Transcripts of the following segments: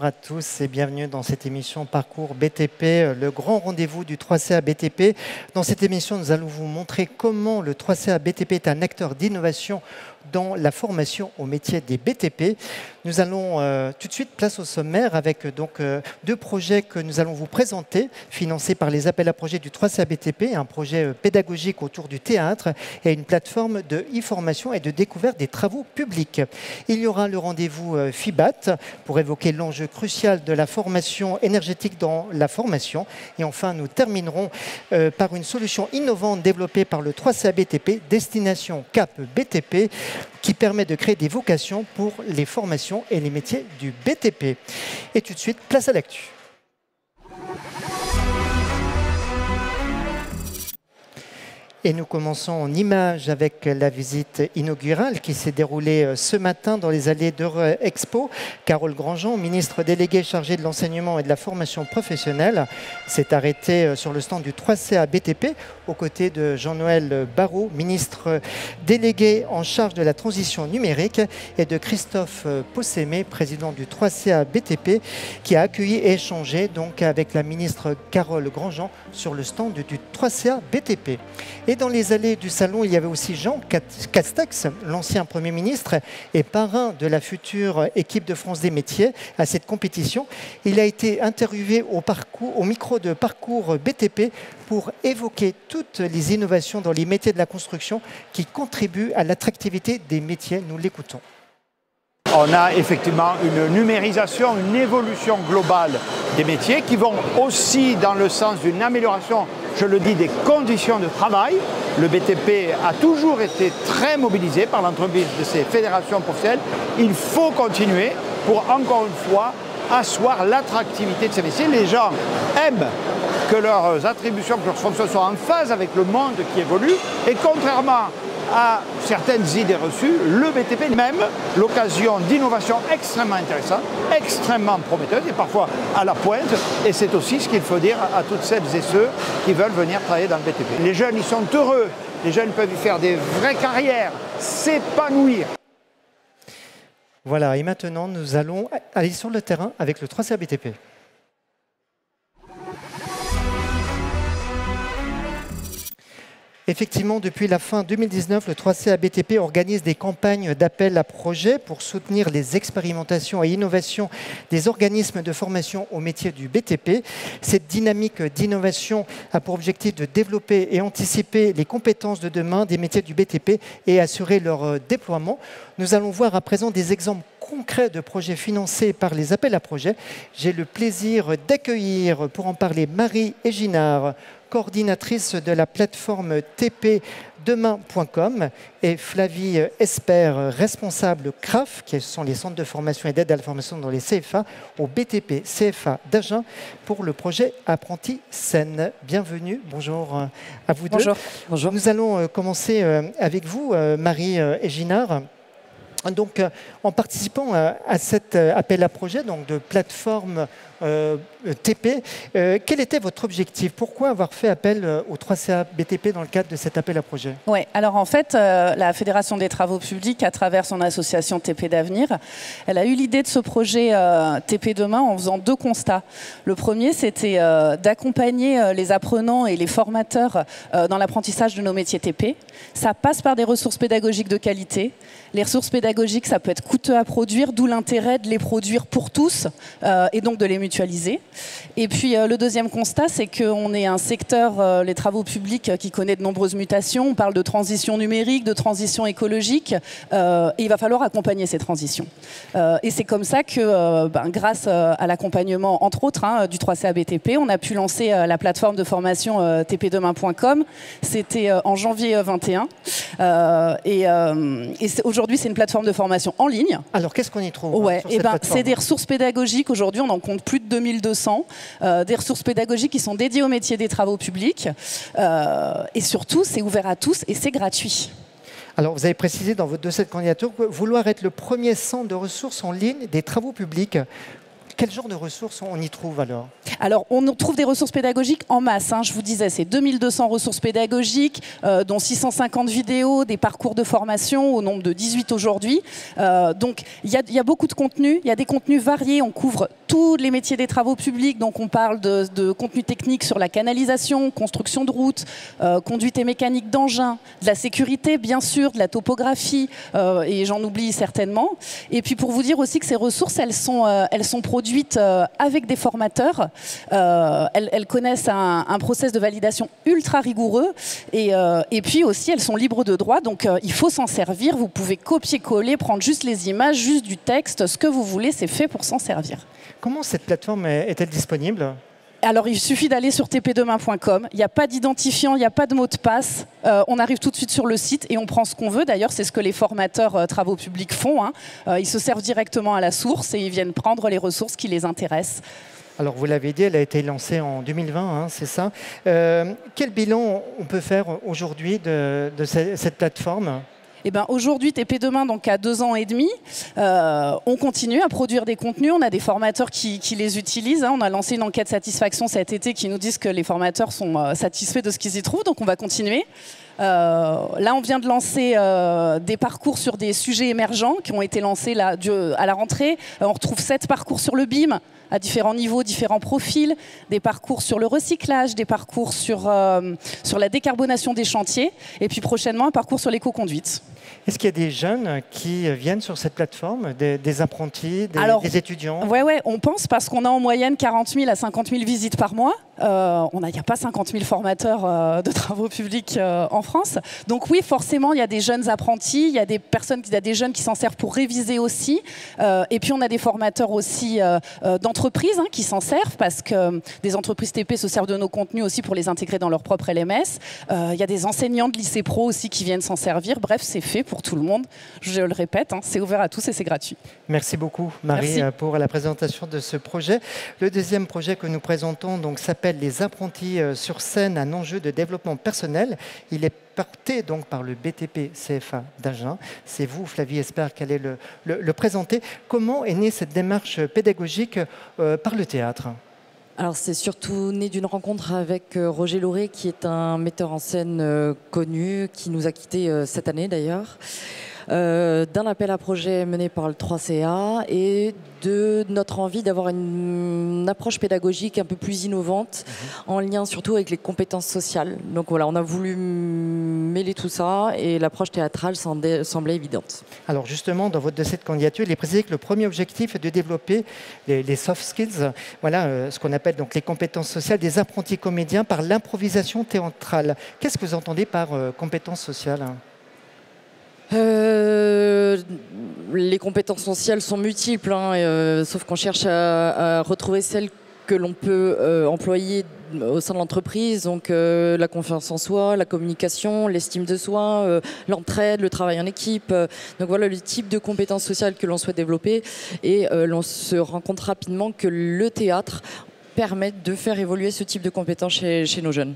à tous et bienvenue dans cette émission Parcours BTP, le grand rendez-vous du 3CA BTP. Dans cette émission, nous allons vous montrer comment le 3CA BTP est un acteur d'innovation dans la formation au métier des BTP. Nous allons tout de suite place au sommaire avec deux projets que nous allons vous présenter, financés par les appels à projets du 3CA BTP, un projet pédagogique autour du théâtre et une plateforme de e-formation et de découverte des travaux publics. Il y aura le rendez-vous FIBAT pour évoquer l'enjeu crucial de la formation énergétique dans la formation. Et enfin, nous terminerons par une solution innovante développée par le 3CA BTP, Destination Cap BTP, qui permet de créer des vocations pour les formations et les métiers du BTP. Et tout de suite, place à l'actu. Et nous commençons en images avec la visite inaugurale qui s'est déroulée ce matin dans les allées d'Eurexpo. Carole Grandjean, ministre déléguée chargée de l'enseignement et de la formation professionnelle, s'est arrêtée sur le stand du 3CA BTP aux côtés de Jean-Noël Barrot, ministre délégué en charge de la transition numérique, et de Christophe Possémé, président du 3CA BTP, qui a accueilli et échangé donc avec la ministre Carole Grandjean sur le stand du 3CA BTP. Et dans les allées du salon, il y avait aussi Jean Castex, l'ancien Premier ministre et parrain de la future équipe de France des métiers à cette compétition. Il a été interviewé au micro de Parcours BTP pour évoquer toutes les innovations dans les métiers de la construction qui contribuent à l'attractivité des métiers. Nous l'écoutons. On a effectivement une numérisation, une évolution globale des métiers qui vont aussi dans le sens d'une amélioration, je le dis, des conditions de travail. Le BTP a toujours été très mobilisé par l'entreprise de ces fédérations professionnelles. Il faut continuer pour, encore une fois, asseoir l'attractivité de ces métiers. Les gens aiment que leurs attributions, que leurs fonctions soient en phase avec le monde qui évolue. Et contrairement à certaines idées reçues, le BTP même, l'occasion d'innovation extrêmement intéressante, extrêmement prometteuse et parfois à la pointe. Et c'est aussi ce qu'il faut dire à toutes celles et ceux qui veulent venir travailler dans le BTP. Les jeunes, ils sont heureux. Les jeunes peuvent y faire des vraies carrières, s'épanouir. Voilà, et maintenant, nous allons aller sur le terrain avec le 3CA BTP. Effectivement, depuis la fin 2019, le 3CA BTP organise des campagnes d'appel à projets pour soutenir les expérimentations et innovations des organismes de formation au métier du BTP. Cette dynamique d'innovation a pour objectif de développer et anticiper les compétences de demain des métiers du BTP et assurer leur déploiement. Nous allons voir à présent des exemples concrets de projets financés par les appels à projets. J'ai le plaisir d'accueillir pour en parler Marie Eginard, coordinatrice de la plateforme tpdemain.com, et Flavie Esper, responsable CRAF, qui sont les centres de formation et d'aide à la formation dans les CFA, au BTP CFA d'Agen pour le projet Apprenti Seine. Bienvenue, bonjour à vous deux. Bonjour. Nous allons commencer avec vous, Marie Eginard. Donc, en participant à cet appel à projet donc de plateforme TP, quel était votre objectif? Pourquoi avoir fait appel au 3CA BTP dans le cadre de cet appel à projet? Oui, alors en fait, la Fédération des travaux publics, à travers son association TP d'avenir, elle a eu l'idée de ce projet TP Demain en faisant deux constats. Le premier, c'était d'accompagner les apprenants et les formateurs dans l'apprentissage de nos métiers TP. Ça passe par des ressources pédagogiques de qualité. Les ressources pédagogiques, ça peut être coûteux à produire, d'où l'intérêt de les produire pour tous et donc de les mutualiser. Et puis le deuxième constat, c'est qu'on est un secteur, les travaux publics, qui connaît de nombreuses mutations. On parle de transition numérique, de transition écologique, et il va falloir accompagner ces transitions. Et c'est comme ça que, grâce à l'accompagnement, entre autres, du 3CA BTP, on a pu lancer la plateforme de formation tpdemain.com. C'était en janvier 21. Aujourd'hui, c'est une plateforme de formation en ligne. Alors, qu'est-ce qu'on y trouve C'est des ressources pédagogiques. Aujourd'hui, on en compte plus de 2200. Des ressources pédagogiques qui sont dédiées au métier des travaux publics. Et surtout, c'est ouvert à tous et c'est gratuit. Alors, vous avez précisé dans votre dossier de candidature vouloir être le premier centre de ressources en ligne des travaux publics. Quel genre de ressources on y trouve alors? Alors, on trouve des ressources pédagogiques en masse. Je vous disais, c'est 2200 ressources pédagogiques, dont 650 vidéos, des parcours de formation au nombre de 18 aujourd'hui. Donc, il y a beaucoup de contenus. Il y a des contenus variés. On couvre tous les métiers des travaux publics. Donc, on parle de contenus techniques sur la canalisation, construction de routes, conduite et mécanique d'engins, de la sécurité, bien sûr, de la topographie, et j'en oublie certainement. Et puis, pour vous dire aussi que ces ressources, elles sont produites avec des formateurs. Elles connaissent un process de validation ultra rigoureux et puis aussi elles sont libres de droit, donc il faut s'en servir. Vous pouvez copier-coller, prendre juste les images, juste du texte, ce que vous voulez, c'est fait pour s'en servir. Comment cette plateforme est-elle disponible? Alors, il suffit d'aller sur tpdemain.com. Il n'y a pas d'identifiant, il n'y a pas de mot de passe. On arrive tout de suite sur le site et on prend ce qu'on veut. D'ailleurs, c'est ce que les formateurs travaux publics font. Ils se servent directement à la source et ils viennent prendre les ressources qui les intéressent. Alors, vous l'avez dit, elle a été lancée en 2020, c'est ça. Quel bilan on peut faire aujourd'hui de cette plateforme? Eh ben, aujourd'hui, TP Demain, donc à 2 ans et demi, on continue à produire des contenus. On a des formateurs qui les utilisent. On a lancé une enquête satisfaction cet été qui nous disent que les formateurs sont satisfaits de ce qu'ils y trouvent. Donc, on va continuer. Là, on vient de lancer des parcours sur des sujets émergents qui ont été lancés là, à la rentrée. On retrouve 7 parcours sur le BIM à différents niveaux, différents profils, des parcours sur le recyclage, des parcours sur la décarbonation des chantiers, et puis prochainement un parcours sur l'éco-conduite. Est-ce qu'il y a des jeunes qui viennent sur cette plateforme, des apprentis, des étudiants? Oui, on pense, parce qu'on a en moyenne 40 000 à 50 000 visites par mois. Il n'y a pas 50 000 formateurs de travaux publics en France. Donc oui, forcément, il y a des jeunes apprentis, il y a des jeunes qui s'en servent pour réviser aussi. Et puis on a des formateurs aussi d'entreprises qui s'en servent, parce que des entreprises TP se servent de nos contenus aussi pour les intégrer dans leur propre LMS. Il y a des enseignants de lycée pro aussi qui viennent s'en servir. Bref, c'est fait pour tout le monde. Je le répète, c'est ouvert à tous et c'est gratuit. Merci beaucoup, Marie, pour la présentation de ce projet. Le deuxième projet que nous présentons s'appelle Les apprentis sur scène, un enjeu de développement personnel. Il est porté donc par le BTP CFA d'Agen. C'est vous, Flavie Espert, qui allez le présenter. Comment est née cette démarche pédagogique par le théâtre? Alors c'est surtout né d'une rencontre avec Roger Lauré, qui est un metteur en scène connu, qui nous a quittés cette année d'ailleurs, d'un appel à projet mené par le 3CA et de notre envie d'avoir une approche pédagogique un peu plus innovante, en lien surtout avec les compétences sociales. Donc voilà, on a voulu mêler tout ça et l'approche théâtrale semblait évidente. Alors justement, dans votre dossier de candidature, il est précisé que le premier objectif est de développer les soft skills, voilà, ce qu'on appelle donc les compétences sociales des apprentis comédiens par l'improvisation théâtrale. Qu'est-ce que vous entendez par compétences sociales ? Les compétences sociales sont multiples, sauf qu'on cherche à retrouver celles que l'on peut employer au sein de l'entreprise, donc la confiance en soi, la communication, l'estime de soi, l'entraide, le travail en équipe. Donc voilà le type de compétences sociales que l'on souhaite développer, et l'on se rend compte rapidement que le théâtre permet de faire évoluer ce type de compétences chez nos jeunes.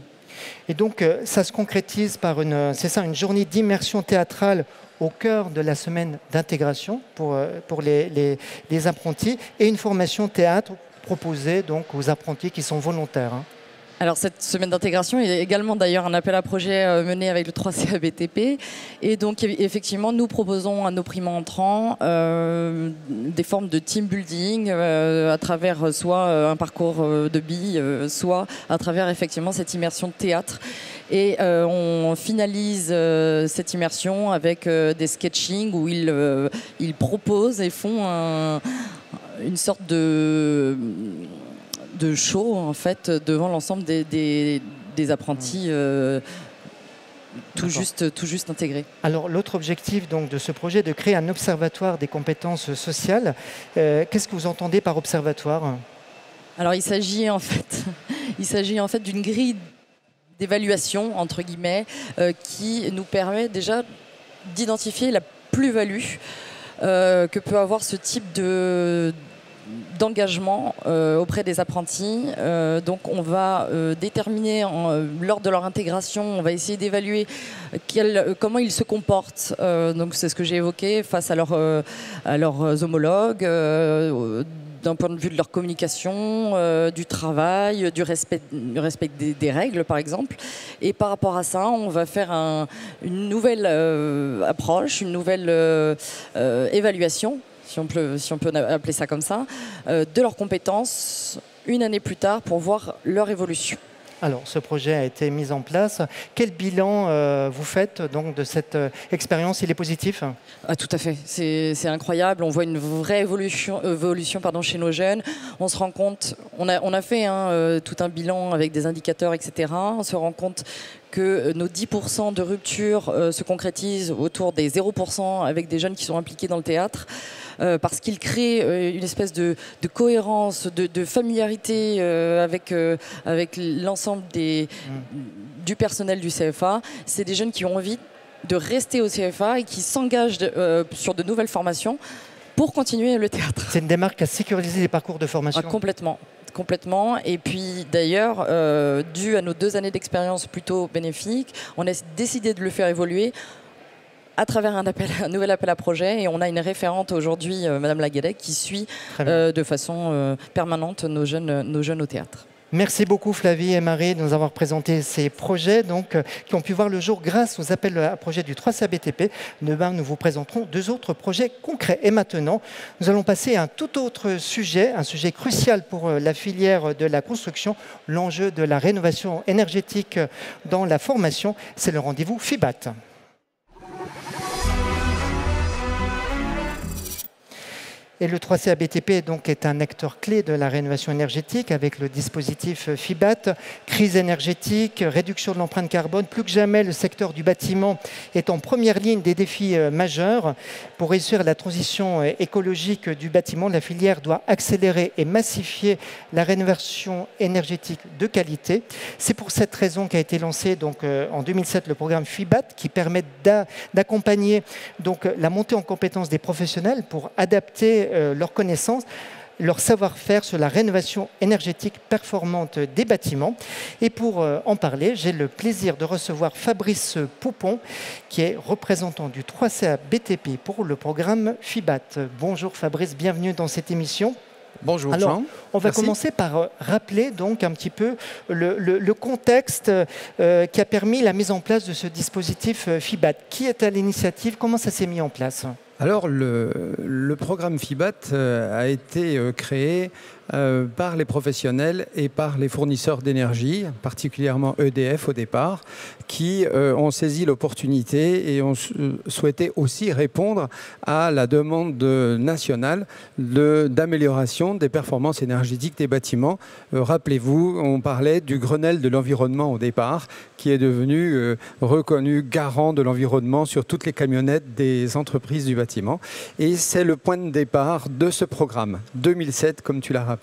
Et donc, ça se concrétise par une journée d'immersion théâtrale au cœur de la semaine d'intégration pour les apprentis, et une formation théâtre proposée donc aux apprentis qui sont volontaires. Alors cette semaine d'intégration est également d'ailleurs un appel à projet mené avec le 3CA BTP, et donc effectivement nous proposons à nos primo entrants des formes de team building à travers soit un parcours de billes, soit à travers effectivement cette immersion de théâtre. Et on finalise cette immersion avec des sketchings où ils proposent et font une sorte de show en fait devant l'ensemble des apprentis tout juste intégrés. Alors l'autre objectif donc de ce projet est de créer un observatoire des compétences sociales. Qu'est-ce que vous entendez par observatoire ? Alors il s'agit en fait d'une grille d'évaluation entre guillemets qui nous permet déjà d'identifier la plus-value que peut avoir ce type d'engagement auprès des apprentis. Donc on va déterminer lors de leur intégration, on va essayer d'évaluer comment ils se comportent. Donc c'est ce que j'ai évoqué face à leurs homologues, d'un point de vue de leur communication, du travail, du respect des règles, par exemple. Et par rapport à ça, on va faire une nouvelle approche, une nouvelle évaluation, si on peut appeler ça comme ça, de leurs compétences une année plus tard pour voir leur évolution. Alors, ce projet a été mis en place. Quel bilan vous faites donc de cette expérience? Il est positif? Tout à fait. C'est incroyable. On voit une vraie évolution chez nos jeunes. On se rend compte, on a fait tout un bilan avec des indicateurs, etc. On se rend compte que nos 10% de rupture se concrétisent autour des 0% avec des jeunes qui sont impliqués dans le théâtre. Parce qu'il crée une espèce de cohérence, de familiarité avec l'ensemble du personnel du CFA. C'est des jeunes qui ont envie de rester au CFA et qui s'engagent sur de nouvelles formations pour continuer le théâtre. C'est une démarche à sécuriser les parcours de formation. Complètement. Et puis d'ailleurs, dû à nos 2 années d'expérience plutôt bénéfiques, on a décidé de le faire évoluer à travers un nouvel appel à projet, et on a une référente aujourd'hui, Madame Laguedec, qui suit de façon permanente nos jeunes au théâtre. Merci beaucoup Flavie et Marie de nous avoir présenté ces projets qui ont pu voir le jour grâce aux appels à projets du 3CABTP. Demain, nous vous présenterons 2 autres projets concrets. Et maintenant, nous allons passer à un tout autre sujet, un sujet crucial pour la filière de la construction, l'enjeu de la rénovation énergétique dans la formation. C'est le rendez-vous FIBAT. Et le 3CABTP est un acteur clé de la rénovation énergétique avec le dispositif FIBAT, crise énergétique, réduction de l'empreinte carbone. Plus que jamais, le secteur du bâtiment est en première ligne des défis majeurs. Pour réussir la transition écologique du bâtiment, la filière doit accélérer et massifier la rénovation énergétique de qualité. C'est pour cette raison qu'a été lancé en 2007 le programme FIBAT qui permet d'accompagner la montée en compétences des professionnels pour adapter leurs connaissances, leur savoir-faire sur la rénovation énergétique performante des bâtiments. Et pour en parler, j'ai le plaisir de recevoir Fabrice Poupon, qui est représentant du 3CABTP pour le programme FIBAT. Bonjour Fabrice, bienvenue dans cette émission. Bonjour Alors, Jean. On va commencer par rappeler un petit peu le contexte qui a permis la mise en place de ce dispositif FIBAT. Qui est à l'initiative? Comment ça s'est mis en place? Alors, le programme FIBAT a été créé par les professionnels et par les fournisseurs d'énergie, particulièrement EDF au départ, qui ont saisi l'opportunité et ont souhaité aussi répondre à la demande nationale d'amélioration des performances énergétiques des bâtiments. Rappelez-vous, on parlait du Grenelle de l'environnement au départ, qui est devenu reconnu garant de l'environnement sur toutes les camionnettes des entreprises du bâtiment. Et c'est le point de départ de ce programme, 2007, comme tu l'as rappelé.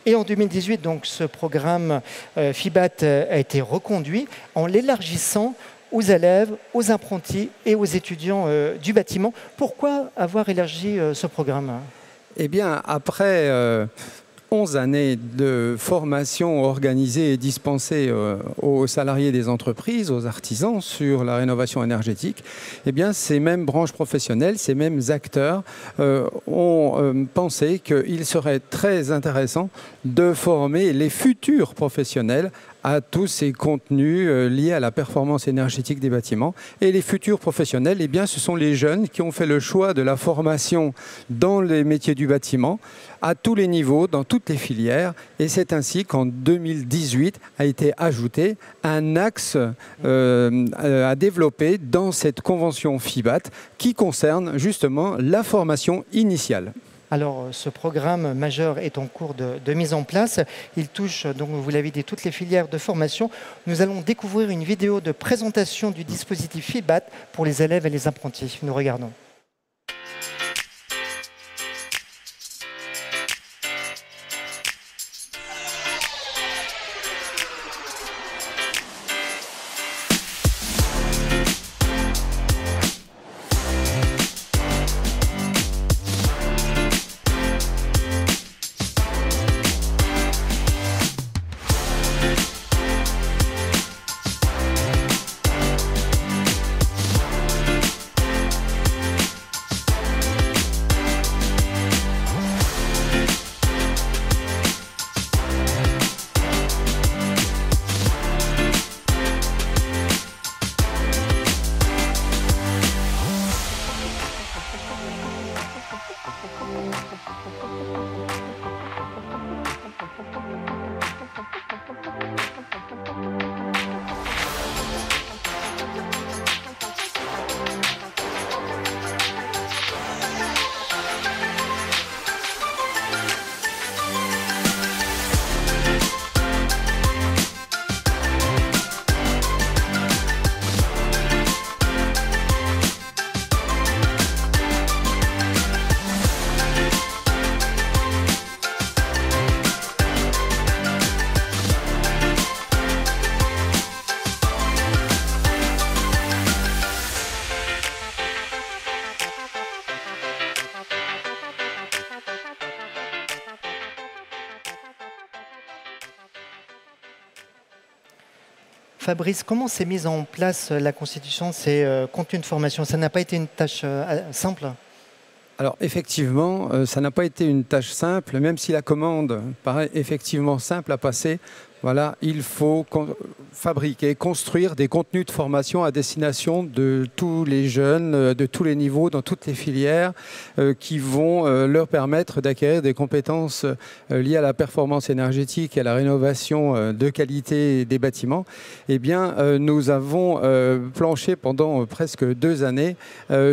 Et en 2018, ce programme FIBAT a été reconduit en l'élargissant aux élèves, aux apprentis et aux étudiants du bâtiment. Pourquoi avoir élargi ce programme? Eh bien, après 11 années de formation organisée et dispensée aux salariés des entreprises, aux artisans sur la rénovation énergétique, eh bien, ces mêmes branches professionnelles, ces mêmes acteurs ont pensé qu'il serait très intéressant de former les futurs professionnels à tous ces contenus liés à la performance énergétique des bâtiments. Et les futurs professionnels, eh bien, ce sont les jeunes qui ont fait le choix de la formation dans les métiers du bâtiment, à tous les niveaux, dans toutes les filières. Et c'est ainsi qu'en 2018 a été ajouté un axe à développer dans cette convention FIBAT qui concerne justement la formation initiale. Alors, ce programme majeur est en cours de mise en place. Il touche, donc, vous l'avez dit, toutes les filières de formation. Nous allons découvrir une vidéo de présentation du dispositif FIBAT pour les élèves et les apprentis. Nous regardons. Fabrice, comment s'est mise en place la constitution de ces contenus de formation? Ça n'a pas été une tâche simple? Alors effectivement, ça n'a pas été une tâche simple, même si la commande paraît effectivement simple à passer. Voilà, il faut fabriquer, construire des contenus de formation à destination de tous les jeunes, de tous les niveaux, dans toutes les filières, qui vont leur permettre d'acquérir des compétences liées à la performance énergétique et à la rénovation de qualité des bâtiments. Eh bien, nous avons planché pendant presque 2 années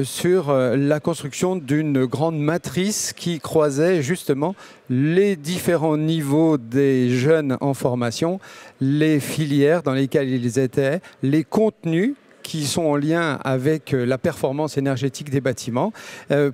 sur la construction d'une grande matrice qui croisait justement les différents niveaux des jeunes en formation, les filières dans lesquelles ils étaient, les contenus qui sont en lien avec la performance énergétique des bâtiments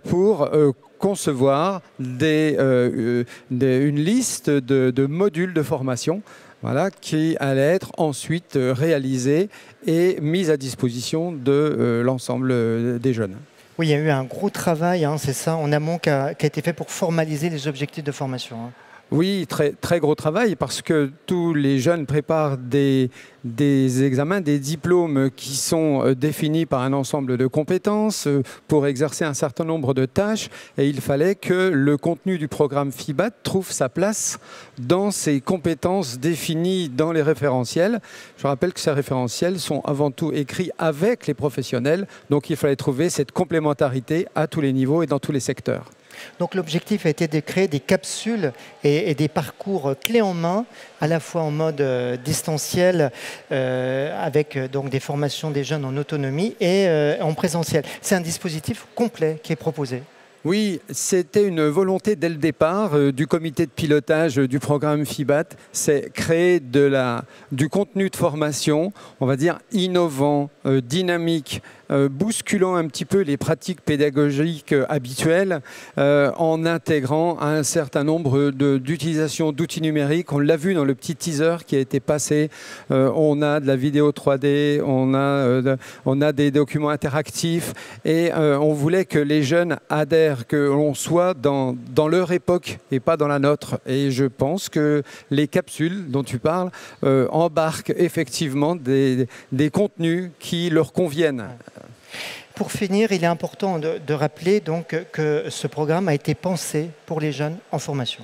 pour concevoir une liste de modules de formation, voilà, qui allait être ensuite réalisés et mis à disposition de l'ensemble des jeunes. Oui, il y a eu un gros travail, hein, c'est ça, en amont qui a été fait pour formaliser les objectifs de formation. Hein. Oui, très gros travail parce que tous les jeunes préparent des examens, des diplômes qui sont définis par un ensemble de compétences pour exercer un certain nombre de tâches et il fallait que le contenu du programme FIBAT trouve sa place dans ces compétences définies dans les référentiels. Je rappelle que ces référentiels sont avant tout écrits avec les professionnels, donc il fallait trouver cette complémentarité à tous les niveaux et dans tous les secteurs. Donc l'objectif a été de créer des capsules et des parcours clés en main, à la fois en mode distanciel, avec donc des formations des jeunes en autonomie et en présentiel. C'est un dispositif complet qui est proposé. Oui, c'était une volonté dès le départ du comité de pilotage du programme FIBAT, c'est créer du contenu de formation, on va dire innovant, dynamique, bousculant un petit peu les pratiques pédagogiques habituelles en intégrant un certain nombre d'utilisations d'outils numériques. On l'a vu dans le petit teaser qui a été passé. On a de la vidéo 3D, on a des documents interactifs et on voulait que les jeunes adhèrent, que l'on soit dans leur époque et pas dans la nôtre. Et je pense que les capsules dont tu parles embarquent effectivement des contenus qui leur conviennent. Pour finir, il est important de rappeler donc que ce programme a été pensé pour les jeunes en formation.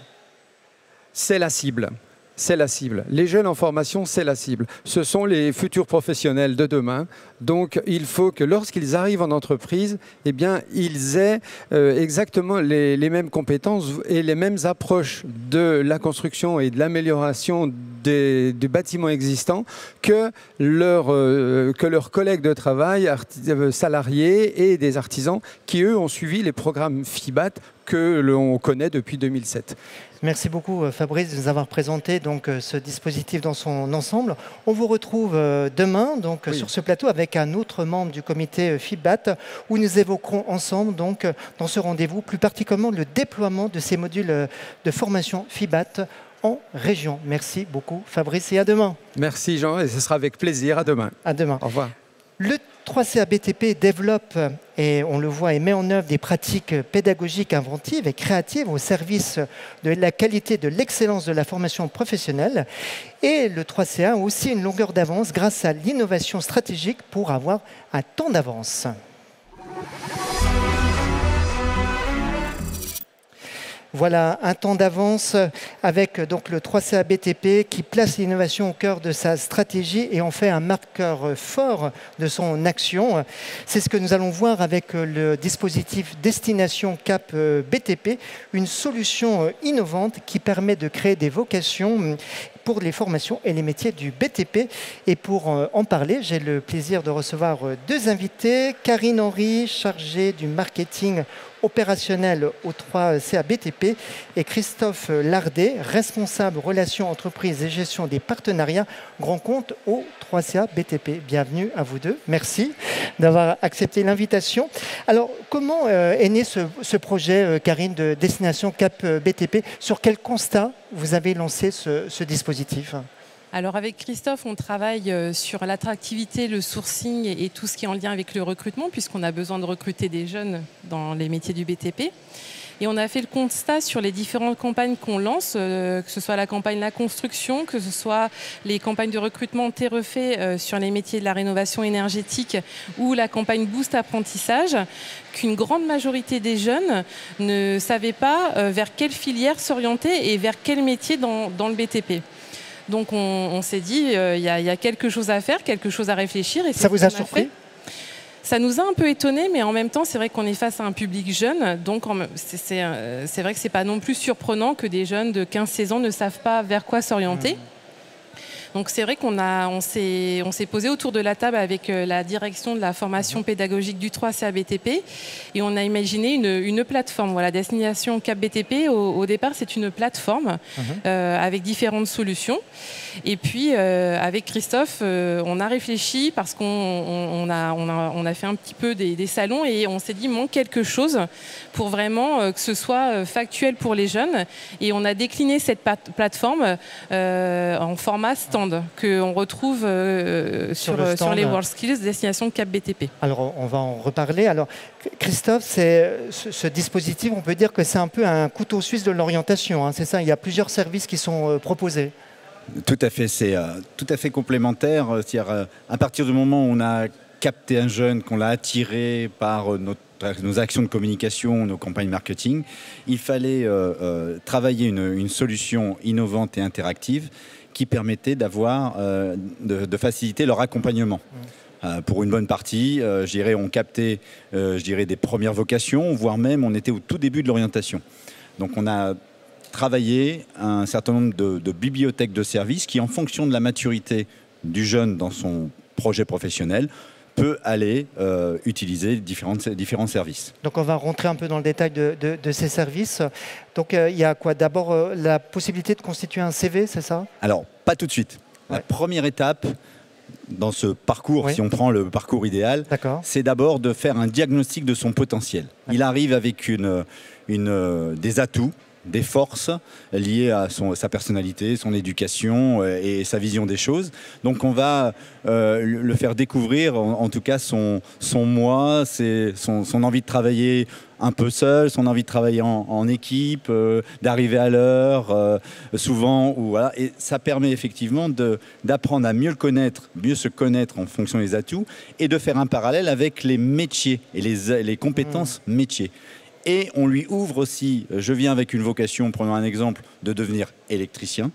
C'est la cible. C'est la cible. Les jeunes en formation, c'est la cible. Ce sont les futurs professionnels de demain. Donc, il faut que lorsqu'ils arrivent en entreprise, eh bien, ils aient exactement les mêmes compétences et les mêmes approches de la construction et de l'amélioration du bâtiment existant que leurs collègues de travail, salariés et des artisans qui, eux, ont suivi les programmes FIBAT que l'on connaît depuis 2007. Merci beaucoup Fabrice de nous avoir présenté donc, ce dispositif dans son ensemble. On vous retrouve demain donc, sur ce plateau avec un autre membre du comité FIBAT où nous évoquerons ensemble donc, dans ce rendez-vous plus particulièrement le déploiement de ces modules de formation FIBAT en région. Merci beaucoup Fabrice et à demain. Merci Jean et ce sera avec plaisir. À demain. À demain. Au revoir. Le 3CA BTP développe, et on le voit, et met en œuvre des pratiques pédagogiques inventives et créatives au service de la qualité, de l'excellence de la formation professionnelle. Et le 3CA a aussi une longueur d'avance grâce à l'innovation stratégique pour avoir un temps d'avance. Voilà un temps d'avance avec donc, le 3CA BTP qui place l'innovation au cœur de sa stratégie et en fait un marqueur fort de son action. C'est ce que nous allons voir avec le dispositif Destination Cap BTP, une solution innovante qui permet de créer des vocations pour les formations et les métiers du BTP. Et pour en parler, j'ai le plaisir de recevoir 2 invités. Karine Henry, chargée du marketing opérationnel au 3CA BTP, et Christophe Lardet, responsable relations entreprises et gestion des partenariats grands comptes au 3CA BTP. Bienvenue à vous deux. Merci d'avoir accepté l'invitation. Alors, comment est né ce projet, Karine, de Destination Cap BTP? Sur quel constat vous avez lancé ce dispositif? Alors avec Christophe, on travaille sur l'attractivité, le sourcing et tout ce qui est en lien avec le recrutement, puisqu'on a besoin de recruter des jeunes dans les métiers du BTP. Et on a fait le constat sur les différentes campagnes qu'on lance, que ce soit la campagne La Construction, que ce soit les campagnes de recrutement T-Refait sur les métiers de la rénovation énergétique ou la campagne Boost Apprentissage, qu'une grande majorité des jeunes ne savaient pas vers quelle filière s'orienter et vers quel métier dans le BTP. Donc on s'est dit, il y a quelque chose à faire, quelque chose à réfléchir. Et ça vous a surpris ? Ça nous a un peu étonnés, mais en même temps, c'est vrai qu'on est face à un public jeune. Donc c'est vrai que ce n'est pas non plus surprenant que des jeunes de 15-16 ans ne savent pas vers quoi s'orienter. Donc c'est vrai on s'est posé autour de la table avec la direction de la formation pédagogique du 3 CABTP et on a imaginé une plateforme. Voilà, Destination Cap BTP, au départ, c'est une plateforme avec différentes solutions. Et puis, avec Christophe, on a réfléchi parce qu'on a fait un petit peu des salons et on s'est dit, il manque quelque chose pour vraiment que ce soit factuel pour les jeunes. Et on a décliné cette plateforme en format stand qu'on retrouve sur les WorldSkills Destination Cap BTP. Alors, on va en reparler. Alors, Christophe, ce dispositif, on peut dire que c'est un peu un couteau suisse de l'orientation, hein, c'est ça? Il y a plusieurs services qui sont proposés. Tout à fait, c'est tout à fait complémentaire. C'est-à-dire, à partir du moment où on a capté un jeune, qu'on l'a attiré par nos actions de communication, nos campagnes marketing, il fallait travailler une solution innovante et interactive qui permettait de faciliter leur accompagnement. Pour une bonne partie, je dirais, on captait des premières vocations, voire même on était au tout début de l'orientation. Donc on a travaillé un certain nombre de bibliothèques de services qui, en fonction de la maturité du jeune dans son projet professionnel, peut aller utiliser différents services. Donc on va rentrer un peu dans le détail de ces services. Donc il y a quoi? D'abord la possibilité de constituer un CV, c'est ça? Alors, pas tout de suite. Ouais. La première étape dans ce parcours, si on prend le parcours idéal, c'est d'abord de faire un diagnostic de son potentiel. Il arrive avec des atouts, des forces liées à sa personnalité, son éducation et sa vision des choses. Donc on va le faire découvrir en tout cas son moi, son envie de travailler un peu seul, son envie de travailler en équipe, d'arriver à l'heure, souvent. Voilà. Et ça permet effectivement d'apprendre à mieux le connaître, mieux se connaître en fonction des atouts et de faire un parallèle avec les métiers et les compétences métiers. Et on lui ouvre aussi, je viens avec une vocation, prenons un exemple, de devenir électricien.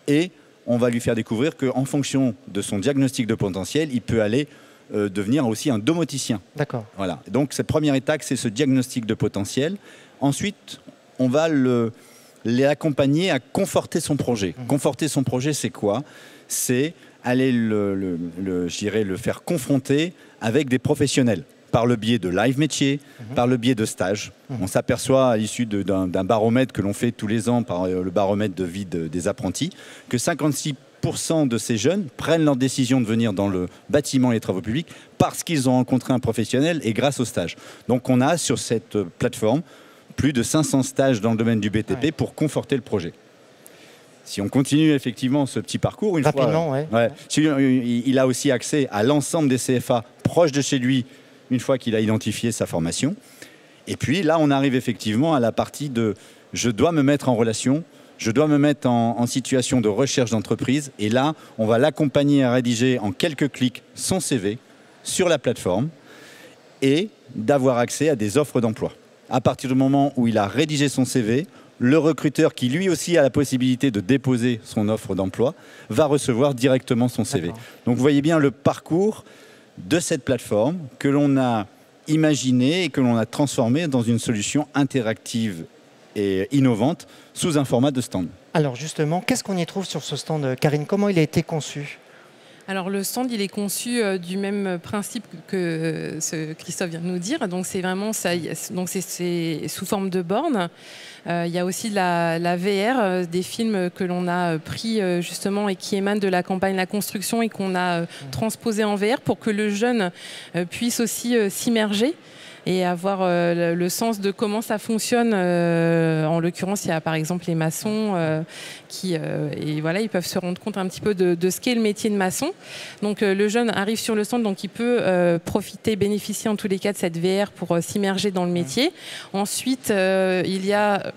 Et on va lui faire découvrir qu'en fonction de son diagnostic de potentiel, il peut aller devenir aussi un domoticien. D'accord. Voilà. Donc cette première étape, c'est ce diagnostic de potentiel. Ensuite, on va l'accompagner à conforter son projet. Conforter son projet, c'est quoi? C'est aller je dirais, le faire confronter avec des professionnels. Par le biais de live métiers, par le biais de stages. On s'aperçoit à l'issue d'un baromètre que l'on fait tous les ans par le baromètre de vie des apprentis, que 56% de ces jeunes prennent leur décision de venir dans le bâtiment et les travaux publics parce qu'ils ont rencontré un professionnel et grâce au stage. Donc on a sur cette plateforme plus de 500 stages dans le domaine du BTP pour conforter le projet. Si on continue effectivement ce petit parcours, il a aussi accès à l'ensemble des CFA proches de chez lui, une fois qu'il a identifié sa formation. Et puis là, on arrive effectivement à la partie de « je dois me mettre en relation », je dois me mettre en situation de recherche d'entreprise. Et là, on va l'accompagner à rédiger en quelques clics son CV sur la plateforme et d'avoir accès à des offres d'emploi. À partir du moment où il a rédigé son CV, le recruteur, qui lui aussi a la possibilité de déposer son offre d'emploi, va recevoir directement son CV. Donc vous voyez bien le parcours de cette plateforme que l'on a imaginée et que l'on a transformée dans une solution interactive et innovante sous un format de stand. Alors justement, qu'est-ce qu'on y trouve sur ce stand, Karine? Comment il a été conçu? Alors le stand, il est conçu du même principe que ce que Christophe vient de nous dire. Donc c'est vraiment ça. Donc c'est sous forme de borne. Il y a aussi de la VR, des films que l'on a pris justement et qui émanent de la campagne La Construction et qu'on a transposé en VR pour que le jeune puisse aussi s'immerger et avoir le sens de comment ça fonctionne. En l'occurrence, il y a par exemple les maçons et voilà, ils peuvent se rendre compte un petit peu de ce qu'est le métier de maçon. Donc le jeune arrive sur le stand, donc il peut bénéficier en tous les cas de cette VR pour s'immerger dans le métier. Ensuite, il y a...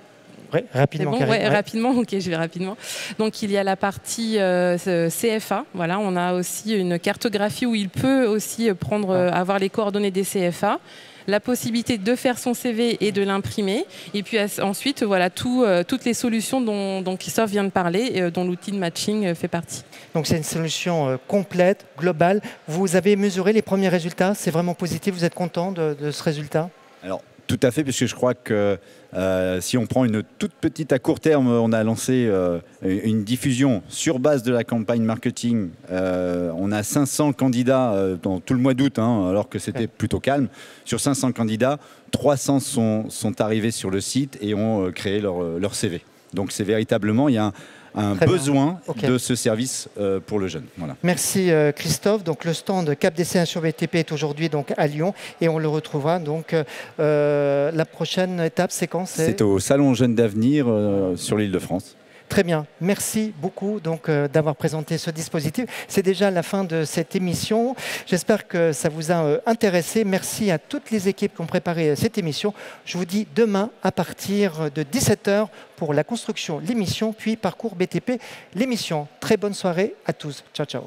Ouais, rapidement, bon, rapidement, ok, je vais rapidement. Donc il y a la partie CFA. Voilà, on a aussi une cartographie où il peut aussi avoir les coordonnées des CFA, la possibilité de faire son CV et de l'imprimer. Et puis ensuite, voilà, toutes les solutions dont Christophe vient de parler, dont l'outil de matching fait partie. Donc c'est une solution complète, globale. Vous avez mesuré les premiers résultats. C'est vraiment positif. Vous êtes content de ce résultat? Alors, tout à fait, puisque je crois que si on prend une toute petite à court terme, on a lancé une diffusion sur base de la campagne marketing. On a 500 candidats dans tout le mois d'août, alors que c'était plutôt calme. Sur 500 candidats, 300 sont arrivés sur le site et ont créé leur CV. Donc c'est véritablement, il y a un besoin de ce service pour le jeune. Voilà. Merci Christophe. Donc le stand CapDC sur BTP est aujourd'hui donc à Lyon et on le retrouvera donc la prochaine étape, c'est quand? C'est au Salon Jeunes d'Avenir sur l'Île-de-France. Très bien, merci beaucoup d'avoir présenté ce dispositif. C'est déjà la fin de cette émission. J'espère que ça vous a intéressé. Merci à toutes les équipes qui ont préparé cette émission. Je vous dis demain à partir de 17 h pour la construction, l'émission, puis Parcours BTP, l'émission. Très bonne soirée à tous. Ciao, ciao.